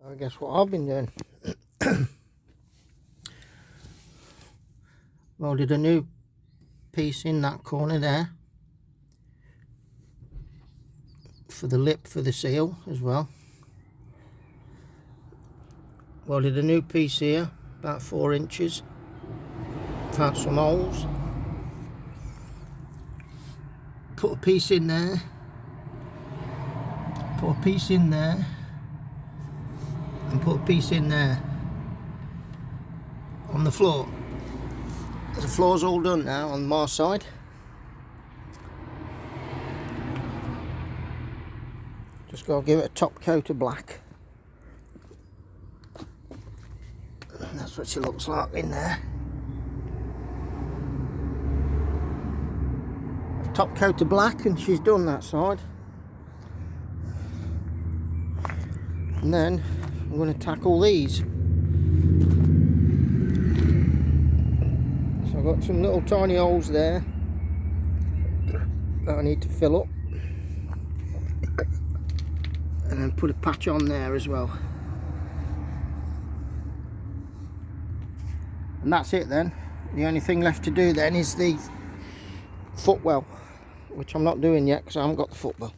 I guess what I've been doing. Welded a new piece in that corner there for the lip for the seal as well. Welded a new piece here, about 4 inches. Found some holes. Put a piece in there. Put a piece in there. And put a piece in there. On the floor. The floor's all done now on my side. Just gotta give it a top coat of black. And that's what she looks like in there. Top coat of black, and she's done that side. And then I'm going to tackle these. So I've got some little tiny holes there that I need to fill up, and then put a patch on there as well. And that's it then. The only thing left to do then is the footwell, which I'm not doing yet because I haven't got the footwell.